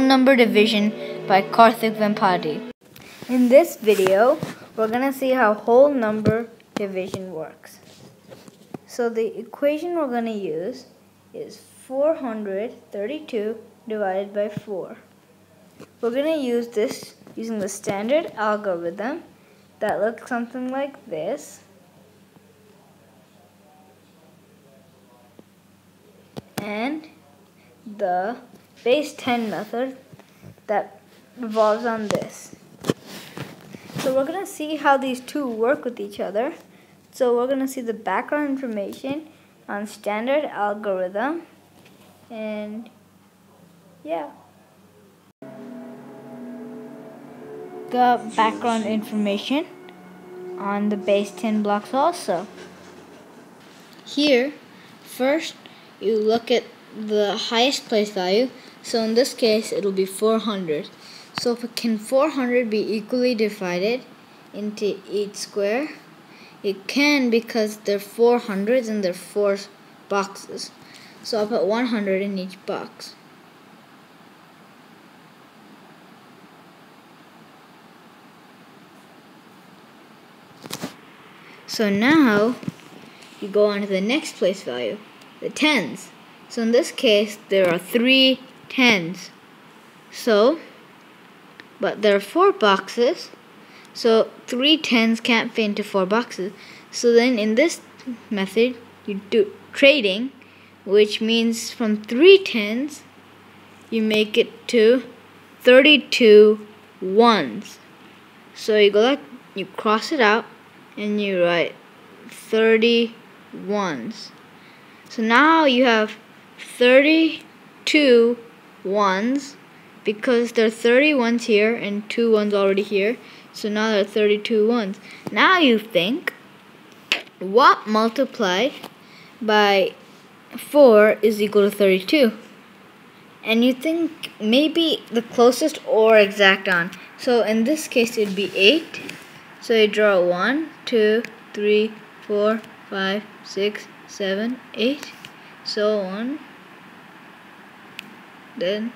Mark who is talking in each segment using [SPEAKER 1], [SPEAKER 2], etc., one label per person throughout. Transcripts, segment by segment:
[SPEAKER 1] whole number division by Karthik Vempati. In this video, we're going to see how whole number division works. So the equation we're going to use is 432 divided by 4. We're going to use this using the standard algorithm that looks something like this. And the base 10 method that revolves on this. So we're going to see how these two work with each other. So we're going to see the background information on standard algorithm, and yeah. The background information on the base 10 blocks also. Here, first you look at the highest place value. So in this case, it'll be 400. So can 400 be equally divided into each square? It can, because there are 400s and there are 4 boxes. So I'll put 100 in each box. So now you go on to the next place value, the tens. So in this case, there are 3 tens. But there are 4 boxes, so 3 tens can't fit into 4 boxes. So then in this method, you do trading, which means from 3 tens, you make it to 32 ones. So you go like, you cross it out, and you write 30 ones. So now you have 32 ones, because there are 30 ones here and 2 ones already here. So now there are 32 ones. Now you think, what multiplied by 4 is equal to 32? And you think maybe the closest or exact on. So in this case, it would be 8. So you draw 1, 2, 3, 4, 5, 6, 7, 8, so on. Then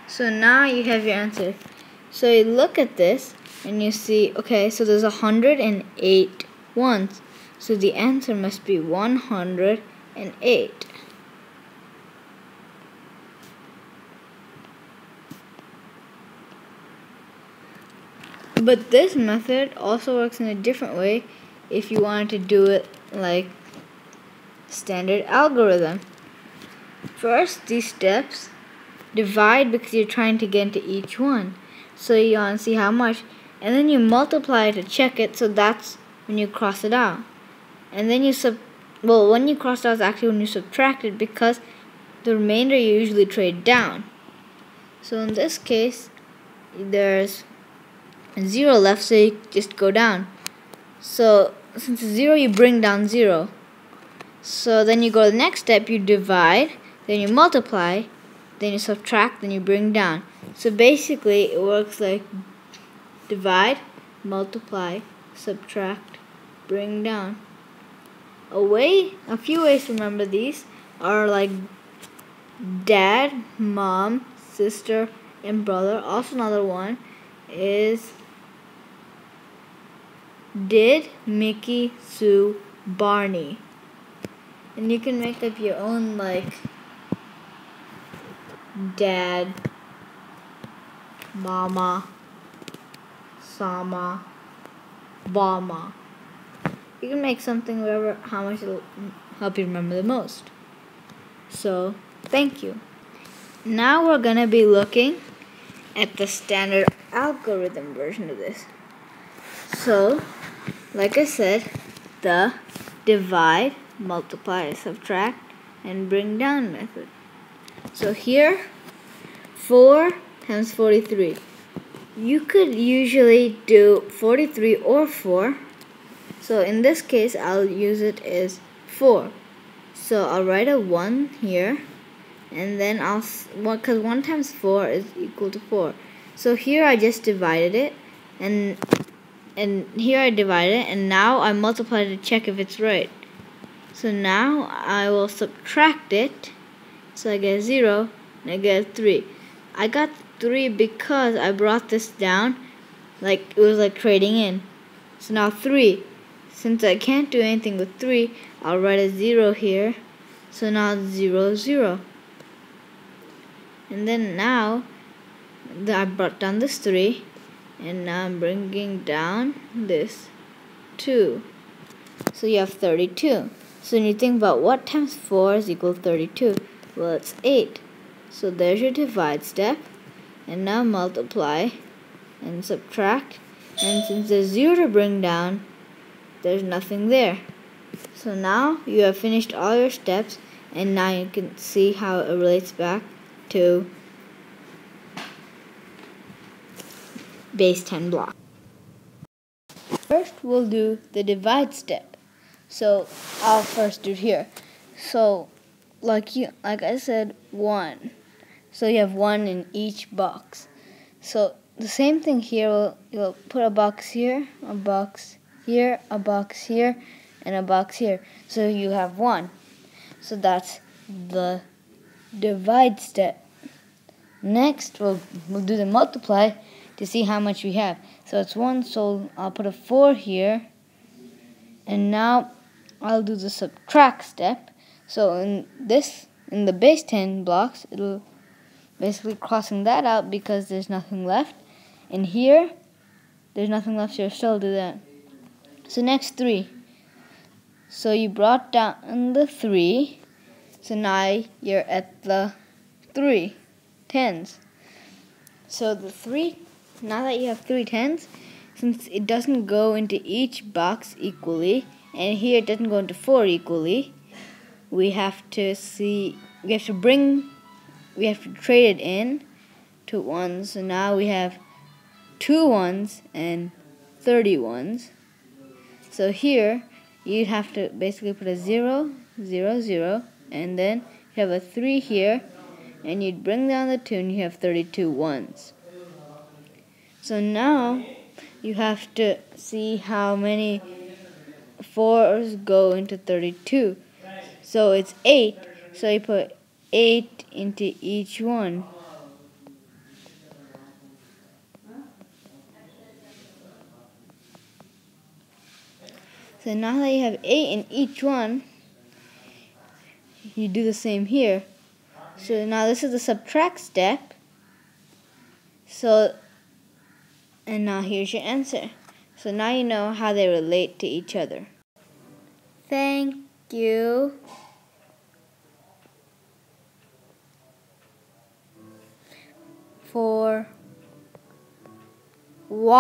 [SPEAKER 1] so now you have your answer. So you look at this and you see, okay, so there's 108 ones. So the answer must be 108. But this method also works in a different way if you wanted to do it like standard algorithm. First, these steps, divide because you're trying to get into each one. So you want to see how much, and then you multiply to check it, so that's when you cross it out. And then when you cross it out is actually when you subtract it, because the remainder you usually trade down. So in this case, there's 0 left, so you just go down. So since it's 0, you bring down 0. So then you go to the next step, you divide, then you multiply, then you subtract, then you bring down. So basically it works like divide, multiply, subtract, bring down. A few ways to remember these are like dad, mom, sister, and brother. Also another one is did, Mickey, Sue, Barney. And you can make up your own, like dad, mama, sama, bama. You can make something wherever, how much it'll help you remember the most. So, thank you. Now we're going to be looking at the standard algorithm version of this. So, like I said, the divide, multiply, subtract, and bring down method. So here, 4 times 43. You could usually do 43 or 4. So in this case, I'll use it as 4. So I'll write a 1 here, and then because 1 times 4 is equal to 4. So here I just divided it, and here I divided it, and now I multiply to check if it's right. So now I will subtract it. So I get 0 and I get 3. I got 3 because I brought this down like it was like trading in. So now 3. Since I can't do anything with 3, I'll write a 0 here. So now it's 0, 0. And then now I brought down this 3. And now I'm bringing down this 2. So you have 32. So when you think about what times 4 is equal to 32, well, it's 8. So there's your divide step. And now multiply and subtract. And since there's 0 to bring down, there's nothing there. So now you have finished all your steps, and now you can see how it relates back to base 10 block. First, we'll do the divide step. So I'll first do it here. So like I said, 1. So you have 1 in each box. So the same thing here. You'll put a box here, a box here, a box here, and a box here. So you have 1. So that's the divide step. Next, we'll do the multiply to see how much we have. So it's 1, so I'll put a 4 here. And now I'll do the subtract step. So in the base 10 blocks, it'll basically crossing that out because there's nothing left. And here, there's nothing left, so still do that. So next 3. So you brought down the 3. So now you're at the 3 tens. So the 3, now that you have 3 tens, since it doesn't go into each box equally, and here it doesn't go into 4 equally, we have to trade it in to 1s. So now we have 2 1s and 30 1s. So here you'd have to basically put a 0, 0, 0, and then you have a 3 here, and you'd bring down the 2 and you have 32 1s. So now you have to see how many 4s go into 32. So it's 8, so you put 8 into each one. So now that you have 8 in each one, you do the same here. So now this is the subtract step. And now here's your answer. So now you know how they relate to each other. Thank you for watching.